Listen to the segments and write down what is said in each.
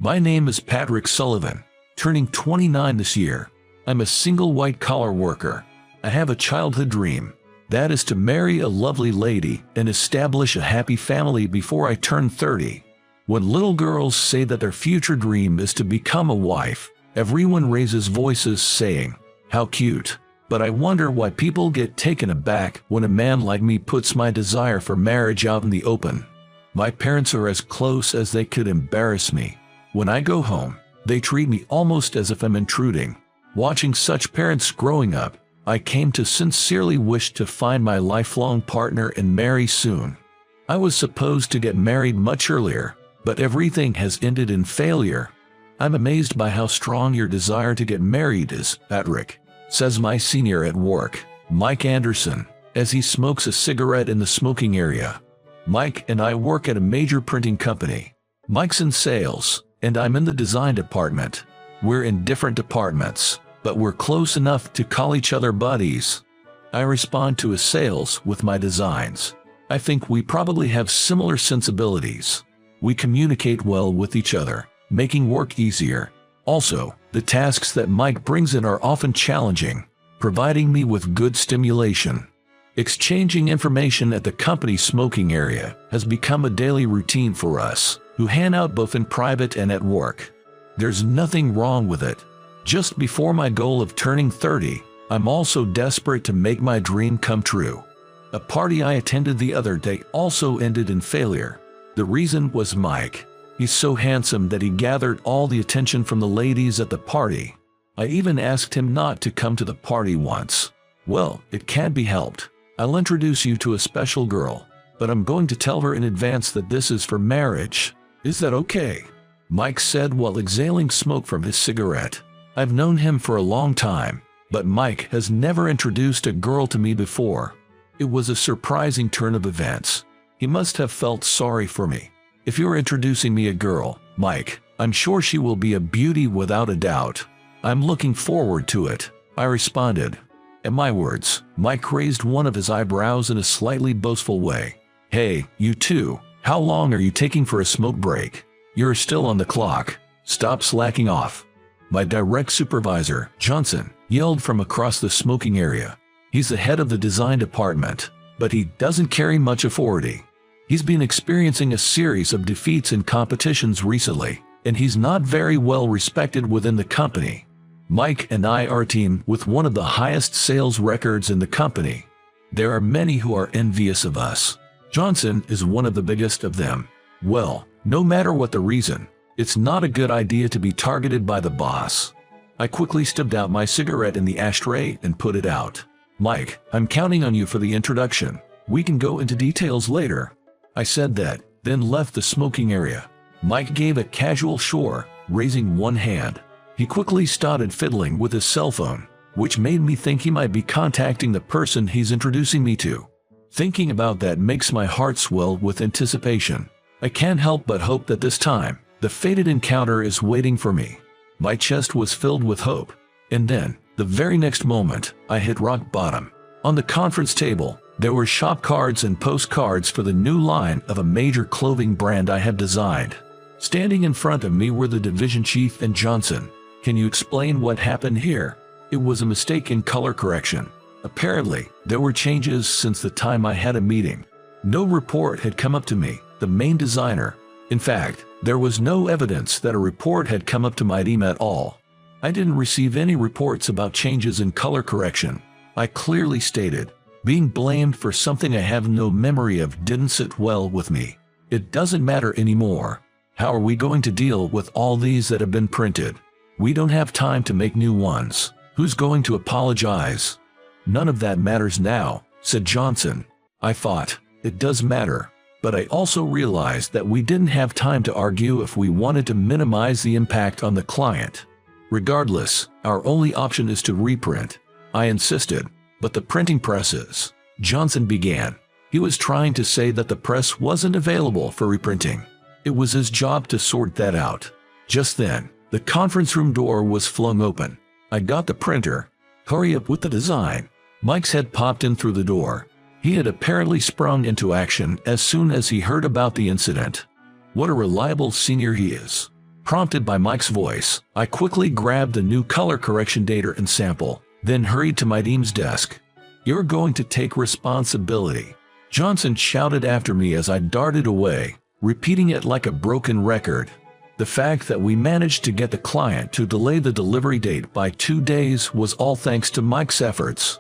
My name is Patrick Sullivan, turning 29 this year. I'm a single white-collar worker. I have a childhood dream. That is to marry a lovely lady and establish a happy family before I turn 30. When little girls say that their future dream is to become a wife, everyone raises voices saying, "How cute." But I wonder why people get taken aback when a man like me puts my desire for marriage out in the open. My parents are as close as they could embarrass me. When I go home, they treat me almost as if I'm intruding. Watching such parents growing up, I came to sincerely wish to find my lifelong partner and marry soon. I was supposed to get married much earlier, but everything has ended in failure. I'm amazed by how strong your desire to get married is, Patrick, says my senior at work, Mike Anderson, as he smokes a cigarette in the smoking area. Mike and I work at a major printing company. Mike's in sales, and I'm in the design department. We're in different departments, but we're close enough to call each other buddies. I respond to his sales with my designs. I think we probably have similar sensibilities. We communicate well with each other, making work easier. Also, the tasks that Mike brings in are often challenging, providing me with good stimulation. Exchanging information at the company's smoking area has become a daily routine for us, who hang out both in private and at work. There's nothing wrong with it. Just before my goal of turning 30, I'm also desperate to make my dream come true. A party I attended the other day also ended in failure. The reason was Mike. He's so handsome that he gathered all the attention from the ladies at the party. I even asked him not to come to the party once. Well, it can't be helped. I'll introduce you to a special girl, but I'm going to tell her in advance that this is for marriage. Is that okay? Mike said while exhaling smoke from his cigarette. I've known him for a long time, but Mike has never introduced a girl to me before. It was a surprising turn of events. He must have felt sorry for me. If you're introducing me a girl, Mike, I'm sure she will be a beauty without a doubt. I'm looking forward to it, I responded. At my words, Mike raised one of his eyebrows in a slightly boastful way. Hey, you two, how long are you taking for a smoke break? You're still on the clock. Stop slacking off. My direct supervisor, Johnson, yelled from across the smoking area. He's the head of the design department, but he doesn't carry much authority. He's been experiencing a series of defeats in competitions recently, and he's not very well respected within the company. Mike and I are a team with one of the highest sales records in the company. There are many who are envious of us. Johnson is one of the biggest of them. Well, no matter what the reason, it's not a good idea to be targeted by the boss. I quickly stubbed out my cigarette in the ashtray and put it out. Mike, I'm counting on you for the introduction. We can go into details later. I said that, then left the smoking area. Mike gave a casual sure, raising one hand. He quickly started fiddling with his cell phone, which made me think he might be contacting the person he's introducing me to. Thinking about that makes my heart swell with anticipation. I can't help but hope that this time, the fated encounter is waiting for me. My chest was filled with hope. And then, the very next moment, I hit rock bottom. On the conference table, there were shop cards and postcards for the new line of a major clothing brand I had designed. Standing in front of me were the division chief and Johnson. Can you explain what happened here? It was a mistake in color correction. Apparently, there were changes since the time I had a meeting. No report had come up to me, the main designer. In fact, there was no evidence that a report had come up to my team at all. I didn't receive any reports about changes in color correction. I clearly stated, being blamed for something I have no memory of didn't sit well with me. It doesn't matter anymore. How are we going to deal with all these that have been printed? We don't have time to make new ones. Who's going to apologize? None of that matters now, said Johnson. I thought, it does matter. But I also realized that we didn't have time to argue if we wanted to minimize the impact on the client. Regardless, our only option is to reprint. I insisted. But the printing presses, Johnson began. He was trying to say that the press wasn't available for reprinting. It was his job to sort that out. Just then, the conference room door was flung open. I got the printer. Hurry up with the design. Mike's head popped in through the door. He had apparently sprung into action as soon as he heard about the incident. What a reliable senior he is. Prompted by Mike's voice, I quickly grabbed the new color correction data and sample, then hurried to my team's desk. "You're going to take responsibility," Johnson shouted after me as I darted away, repeating it like a broken record. The fact that we managed to get the client to delay the delivery date by 2 days was all thanks to Mike's efforts.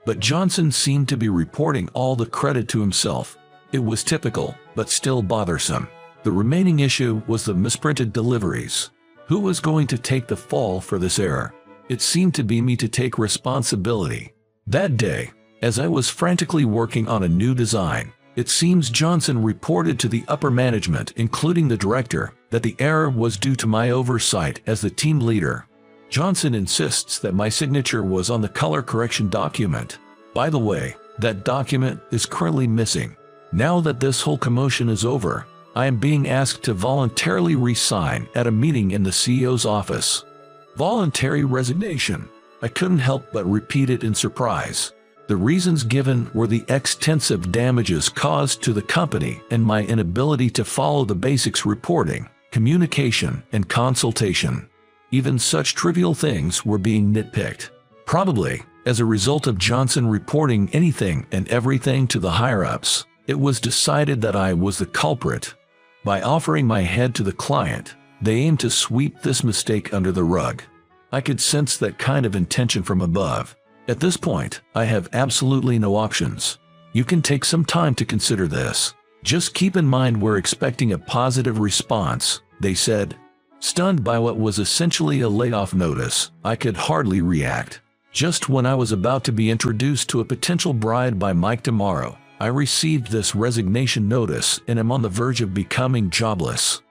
But Johnson seemed to be reporting all the credit to himself. It was typical, but still bothersome. The remaining issue was the misprinted deliveries. Who was going to take the fall for this error? It seemed to be me to take responsibility. That day, as I was frantically working on a new design, it seems Johnson reported to the upper management, including the director, that the error was due to my oversight as the team leader. Johnson insists that my signature was on the color correction document. By the way, that document is currently missing. Now that this whole commotion is over, I am being asked to voluntarily resign at a meeting in the CEO's office. Voluntary resignation. I couldn't help but repeat it in surprise. The reasons given were the extensive damages caused to the company and my inability to follow the basics: reporting, communication, and consultation. Even such trivial things were being nitpicked. Probably, as a result of Johnson reporting anything and everything to the higher-ups, it was decided that I was the culprit. By offering my head to the client, they aimed to sweep this mistake under the rug. I could sense that kind of intention from above. At this point, I have absolutely no options. You can take some time to consider this. Just keep in mind we're expecting a positive response, they said. Stunned by what was essentially a layoff notice, I could hardly react. Just when I was about to be introduced to a potential bride by Mike tomorrow, I received this resignation notice and am on the verge of becoming jobless.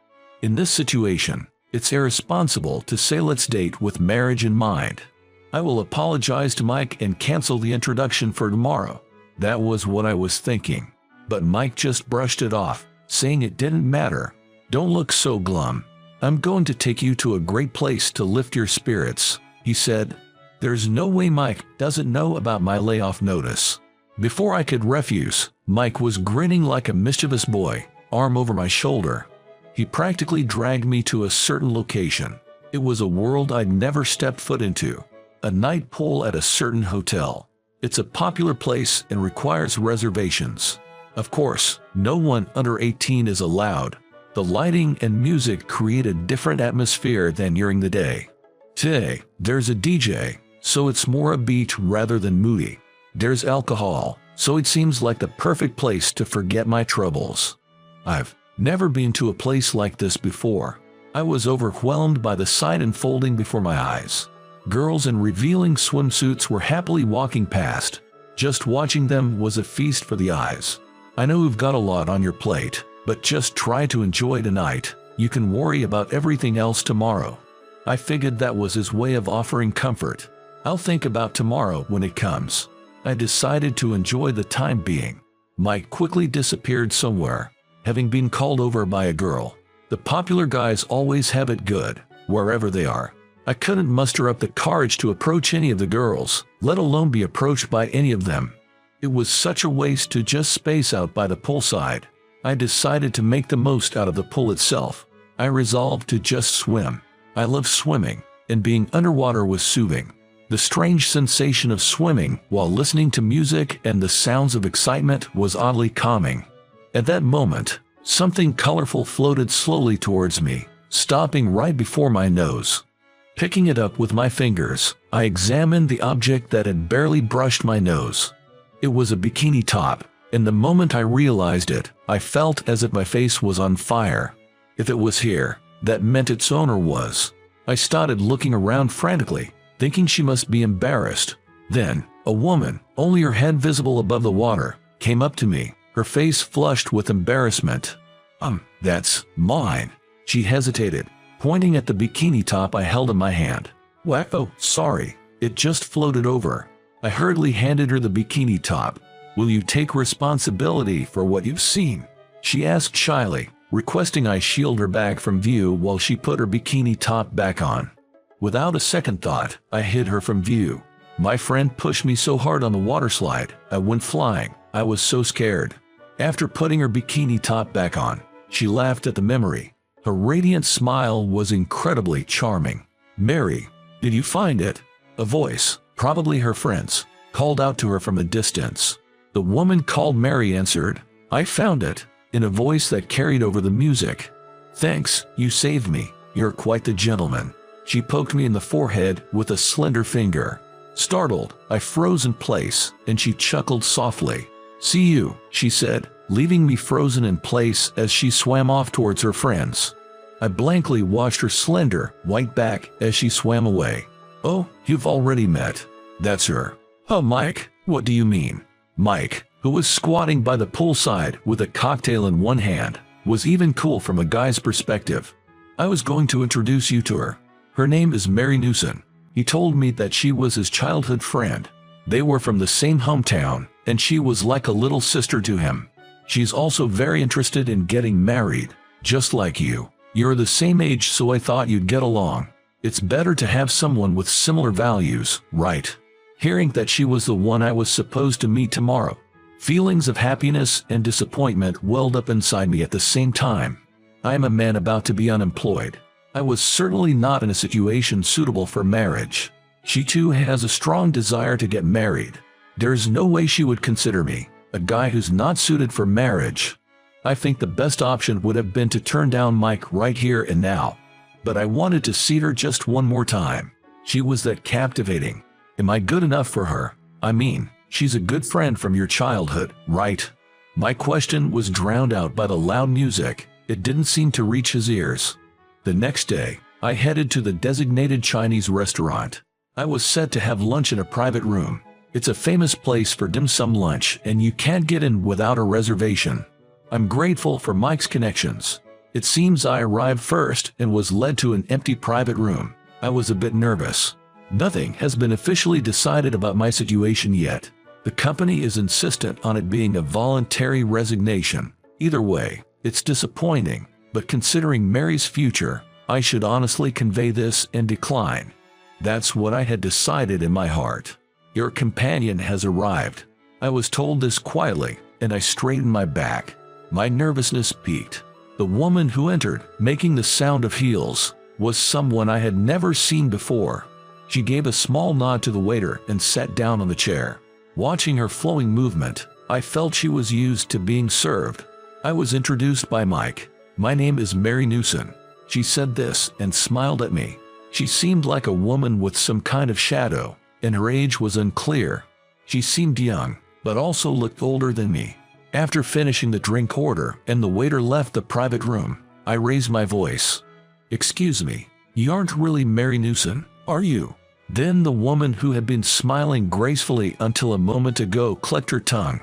In this situation, it's irresponsible to say let's date with marriage in mind. I will apologize to Mike and cancel the introduction for tomorrow. That was what I was thinking. But Mike just brushed it off, saying it didn't matter. Don't look so glum. I'm going to take you to a great place to lift your spirits, he said. There's no way Mike doesn't know about my layoff notice. Before I could refuse, Mike was grinning like a mischievous boy, arm over my shoulder. He practically dragged me to a certain location. It was a world I'd never stepped foot into. A night pool at a certain hotel. It's a popular place and requires reservations. Of course, no one under 18 is allowed. The lighting and music create a different atmosphere than during the day. Today, there's a DJ, so it's more upbeat rather than moody. There's alcohol, so it seems like the perfect place to forget my troubles. I've never been to a place like this before. I was overwhelmed by the sight unfolding before my eyes. Girls in revealing swimsuits were happily walking past. Just watching them was a feast for the eyes. I know you've got a lot on your plate, but just try to enjoy tonight. You can worry about everything else tomorrow. I figured that was his way of offering comfort. I'll think about tomorrow when it comes. I decided to enjoy the time being. Mike quickly disappeared somewhere, having been called over by a girl. The popular guys always have it good, wherever they are. I couldn't muster up the courage to approach any of the girls, let alone be approached by any of them. It was such a waste to just space out by the poolside. I decided to make the most out of the pool itself. I resolved to just swim. I love swimming, and being underwater was soothing. The strange sensation of swimming while listening to music and the sounds of excitement was oddly calming. At that moment, something colorful floated slowly towards me, stopping right before my nose. Picking it up with my fingers, I examined the object that had barely brushed my nose. It was a bikini top, and the moment I realized it, I felt as if my face was on fire. If it was here, that meant its owner was. I started looking around frantically, thinking she must be embarrassed. Then, a woman, only her head visible above the water, came up to me, her face flushed with embarrassment. That's mine. She hesitated, pointing at the bikini top I held in my hand. Oh, sorry. It just floated over. I hurriedly handed her the bikini top. Will you take responsibility for what you've seen? She asked shyly, requesting I shield her back from view while she put her bikini top back on. Without a second thought, I hid her from view. My friend pushed me so hard on the water slide, I went flying. I was so scared. After putting her bikini top back on, she laughed at the memory. Her radiant smile was incredibly charming. "Mary, did you find it?" A voice, probably her friend's, called out to her from a distance. The woman called Mary answered, "I found it," in a voice that carried over the music. "Thanks, you saved me. You're quite the gentleman." She poked me in the forehead with a slender finger. Startled, I froze in place, and she chuckled softly. "See you," she said, leaving me frozen in place as she swam off towards her friends. I blankly watched her slender, white back as she swam away. "Oh, you've already met. That's her." "Oh, Mike, what do you mean?" Mike, who was squatting by the poolside with a cocktail in one hand, was even cool from a guy's perspective. "I was going to introduce you to her. Her name is Mary Newson." He told me that she was his childhood friend. They were from the same hometown, and she was like a little sister to him. "She's also very interested in getting married, just like you. You're the same age, so I thought you'd get along. It's better to have someone with similar values, right?" Hearing that she was the one I was supposed to meet tomorrow, feelings of happiness and disappointment welled up inside me at the same time. I am a man about to be unemployed. I was certainly not in a situation suitable for marriage. She too has a strong desire to get married. There's no way she would consider me a guy who's not suited for marriage. I think the best option would have been to turn down Mike right here and now. But I wanted to see her just one more time. She was that captivating. Am I good enough for her? I mean, she's a good friend from your childhood, right? My question was drowned out by the loud music. It didn't seem to reach his ears. The next day, I headed to the designated Chinese restaurant. I was set to have lunch in a private room. It's a famous place for dim sum lunch, and you can't get in without a reservation. I'm grateful for Mike's connections. It seems I arrived first and was led to an empty private room. I was a bit nervous. Nothing has been officially decided about my situation yet. The company is insistent on it being a voluntary resignation. Either way, it's disappointing, but considering Mary's future, I should honestly convey this and decline. That's what I had decided in my heart. Your companion has arrived. I was told this quietly, and I straightened my back. My nervousness peaked. The woman who entered, making the sound of heels, was someone I had never seen before. She gave a small nod to the waiter and sat down on the chair. Watching her flowing movement, I felt she was used to being served. I was introduced by Mike. "My name is Mary Newson." She said this and smiled at me. She seemed like a woman with some kind of shadow, and her age was unclear. She seemed young, but also looked older than me. After finishing the drink order and the waiter left the private room, I raised my voice. "Excuse me, you aren't really Mary Newson, are you?" Then the woman who had been smiling gracefully until a moment ago clicked her tongue.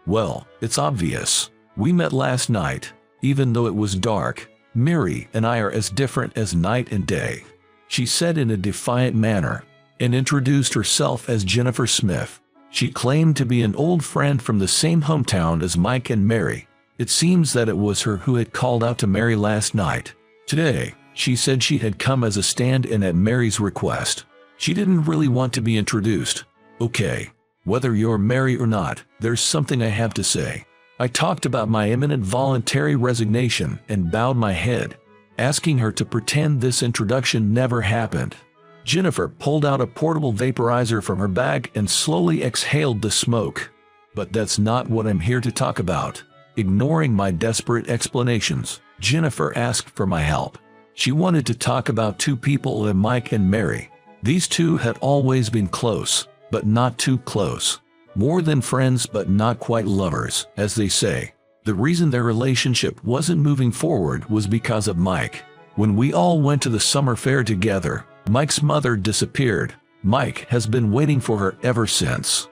"Well, it's obvious. We met last night. Even though it was dark, Mary and I are as different as night and day," she said in a defiant manner, and introduced herself as Jennifer Smith. She claimed to be an old friend from the same hometown as Mike and Mary. It seems that it was her who had called out to Mary last night. Today, she said she had come as a stand-in at Mary's request. She didn't really want to be introduced. "Okay, whether you're Mary or not, there's something I have to say." I talked about my imminent voluntary resignation and bowed my head, asking her to pretend this introduction never happened. Jennifer pulled out a portable vaporizer from her bag and slowly exhaled the smoke. "But that's not what I'm here to talk about." Ignoring my desperate explanations, Jennifer asked for my help. She wanted to talk about two people, Mike and Mary. These two had always been close, but not too close. More than friends but not quite lovers, as they say. The reason their relationship wasn't moving forward was because of Mike. When we all went to the summer fair together, Mike's mother disappeared. Mike has been waiting for her ever since.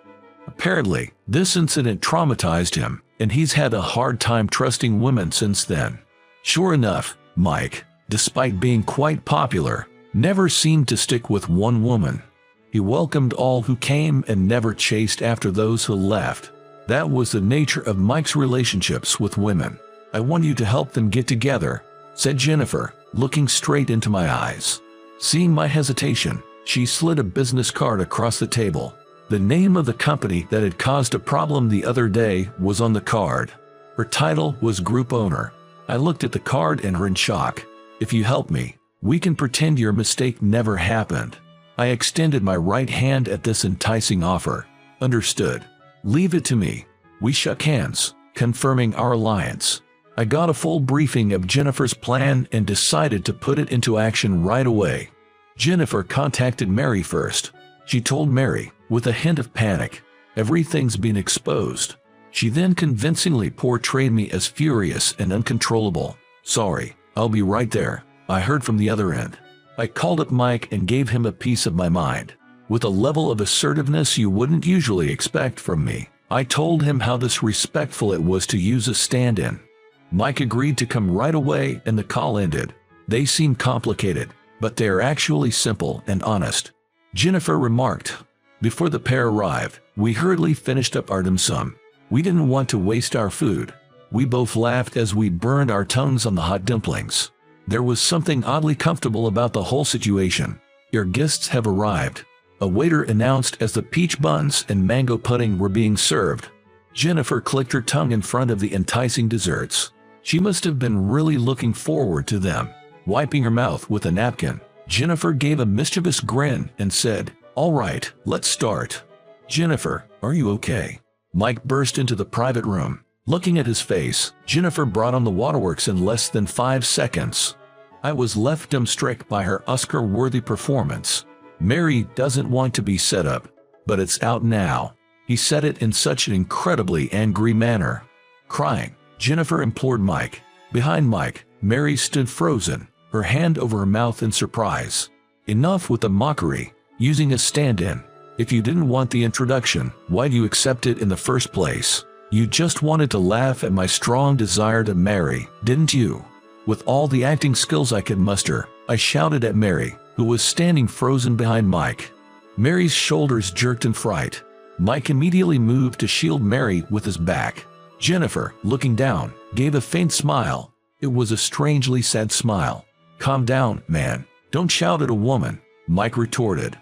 Apparently, this incident traumatized him, and he's had a hard time trusting women since then. Sure enough, Mike, despite being quite popular, never seemed to stick with one woman. He welcomed all who came and never chased after those who left. That was the nature of Mike's relationships with women. "I want you to help them get together," said Jennifer, looking straight into my eyes. Seeing my hesitation, she slid a business card across the table. The name of the company that had caused a problem the other day was on the card. Her title was Group Owner. I looked at the card and were in shock. If you help me, we can pretend your mistake never happened. I extended my right hand at this enticing offer. Understood. Leave it to me. We shook hands, confirming our alliance. I got a full briefing of Jennifer's plan and decided to put it into action right away. Jennifer contacted Mary first. She told Mary, with a hint of panic, everything's been exposed. She then convincingly portrayed me as furious and uncontrollable. Sorry, I'll be right there, I heard from the other end. I called up Mike and gave him a piece of my mind. With a level of assertiveness you wouldn't usually expect from me, I told him how disrespectful it was to use a stand-in. Mike agreed to come right away and the call ended. They seem complicated, but they are actually simple and honest. Jennifer remarked. Before the pair arrived, we hurriedly finished up our dim sum. We didn't want to waste our food. We both laughed as we burned our tongues on the hot dumplings. There was something oddly comfortable about the whole situation. Your guests have arrived, a waiter announced as the peach buns and mango pudding were being served. Jennifer clicked her tongue in front of the enticing desserts. She must have been really looking forward to them. Wiping her mouth with a napkin, Jennifer gave a mischievous grin and said, "All right, let's start." "Jennifer, are you okay?" Mike burst into the private room. Looking at his face, Jennifer brought on the waterworks in less than 5 seconds. I was left dumbstruck by her Oscar-worthy performance. Mary doesn't want to be set up, but it's out now. He said it in such an incredibly angry manner. Crying, Jennifer implored Mike. Behind Mike, Mary stood frozen, her hand over her mouth in surprise. Enough with the mockery, using a stand-in. If you didn't want the introduction, why'd you accept it in the first place? You just wanted to laugh at my strong desire to marry, didn't you? With all the acting skills I could muster, I shouted at Mary, who was standing frozen behind Mike. Mary's shoulders jerked in fright. Mike immediately moved to shield Mary with his back. Jennifer, looking down, gave a faint smile. It was a strangely sad smile. "Calm down, man. Don't shout at a woman," Mike retorted.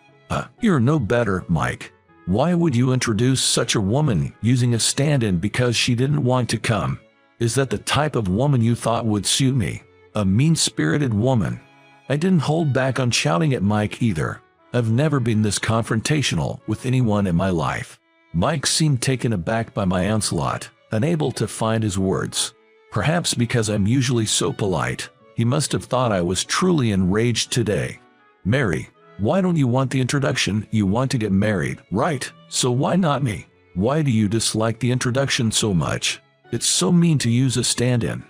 You're no better, Mike. Why would you introduce such a woman using a stand-in because she didn't want to come? Is that the type of woman you thought would suit me? A mean-spirited woman. I didn't hold back on shouting at Mike either. I've never been this confrontational with anyone in my life. Mike seemed taken aback by my onslaught, unable to find his words. Perhaps because I'm usually so polite, he must have thought I was truly enraged today. "Mary, why don't you want the introduction? You want to get married, right? So why not me? Why do you dislike the introduction so much? It's so mean to use a stand-in."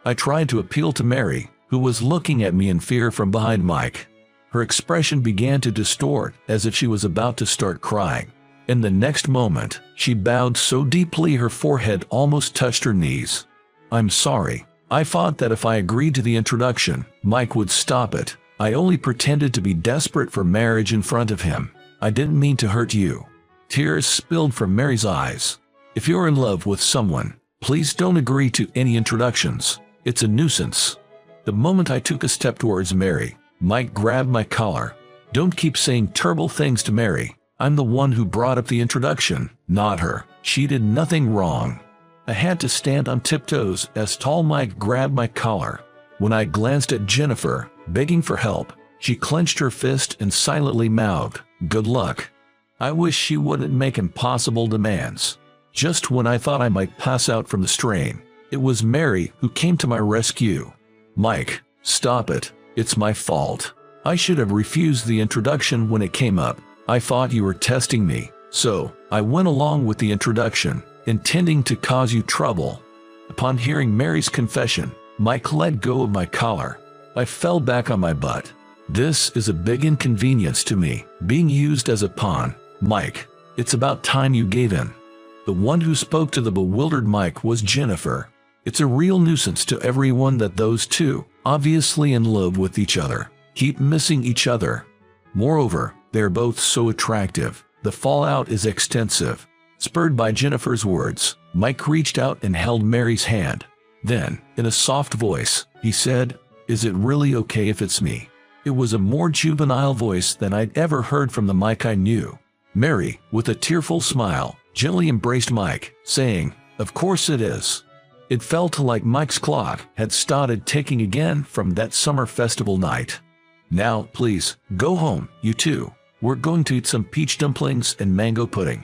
I tried to appeal to Mary, who was looking at me in fear from behind Mike. Her expression began to distort as if she was about to start crying. In the next moment, she bowed so deeply her forehead almost touched her knees. "I'm sorry. I thought that if I agreed to the introduction, Mike would stop it. I only pretended to be desperate for marriage in front of him. I didn't mean to hurt you." Tears spilled from Mary's eyes. "If you're in love with someone, please don't agree to any introductions. It's a nuisance." The moment I took a step towards Mary, Mike grabbed my collar. "Don't keep saying terrible things to Mary. I'm the one who brought up the introduction, not her. She did nothing wrong." I had to stand on tiptoes as tall Mike grabbed my collar. When I glanced at Jennifer, begging for help, she clenched her fist and silently mouthed, "Good luck." I wish she wouldn't make impossible demands. Just when I thought I might pass out from the strain, it was Mary who came to my rescue. "Mike, stop it. It's my fault. I should have refused the introduction when it came up. I thought you were testing me, so I went along with the introduction, intending to cause you trouble." Upon hearing Mary's confession, Mike let go of my collar. I fell back on my butt. "This is a big inconvenience to me, being used as a pawn. Mike, it's about time you gave in." The one who spoke to the bewildered Mike was Jennifer. It's a real nuisance to everyone that those two, obviously in love with each other, keep missing each other. Moreover, they're both so attractive. The fallout is extensive. Spurred by Jennifer's words, Mike reached out and held Mary's hand. Then, in a soft voice, he said, "Is it really okay if it's me?" It was a more juvenile voice than I'd ever heard from the Mike I knew. Mary, with a tearful smile, gently embraced Mike, saying, "Of course it is." It felt like Mike's clock had started ticking again from that summer festival night. Now, please, go home, you two. We're going to eat some peach dumplings and mango pudding.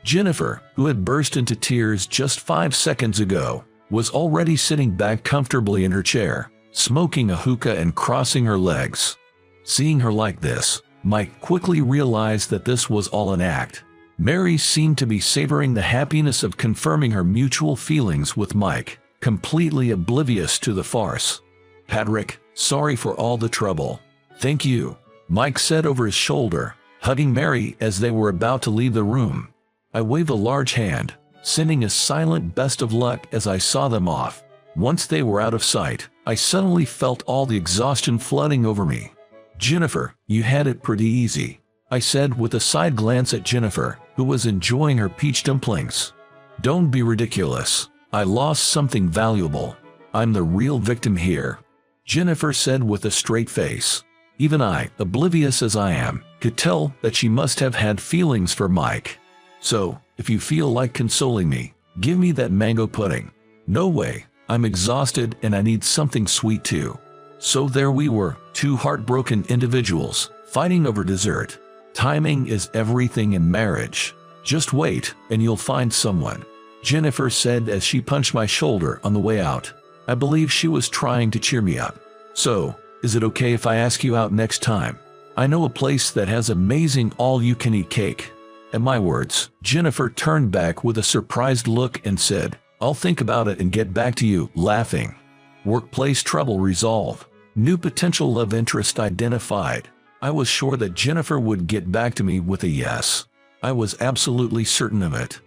Jennifer, who had burst into tears just 5 seconds ago, was already sitting back comfortably in her chair, smoking a hookah and crossing her legs. Seeing her like this, Mike quickly realized that this was all an act. Mary seemed to be savoring the happiness of confirming her mutual feelings with Mike, completely oblivious to the farce. "Patrick, sorry for all the trouble." "Thank you," Mike said over his shoulder, hugging Mary as they were about to leave the room. I waved a large hand, sending a silent best of luck as I saw them off. Once they were out of sight, I suddenly felt all the exhaustion flooding over me. "Jennifer, you had it pretty easy," I said with a side glance at Jennifer, who was enjoying her peach dumplings. "Don't be ridiculous. I lost something valuable. I'm the real victim here," Jennifer said with a straight face. Even I, oblivious as I am, could tell that she must have had feelings for Mike. "So, if you feel like consoling me, give me that mango pudding." "No way. I'm exhausted and I need something sweet too." So there we were, two heartbroken individuals, fighting over dessert. Timing is everything in marriage. "Just wait, and you'll find someone," Jennifer said as she punched my shoulder on the way out. I believe she was trying to cheer me up. "So, is it okay if I ask you out next time? I know a place that has amazing all-you-can-eat cake." At my words, Jennifer turned back with a surprised look and said, "I'll think about it and get back to you," laughing. Workplace trouble resolved. New potential love interest identified. I was sure that Jennifer would get back to me with a yes. I was absolutely certain of it.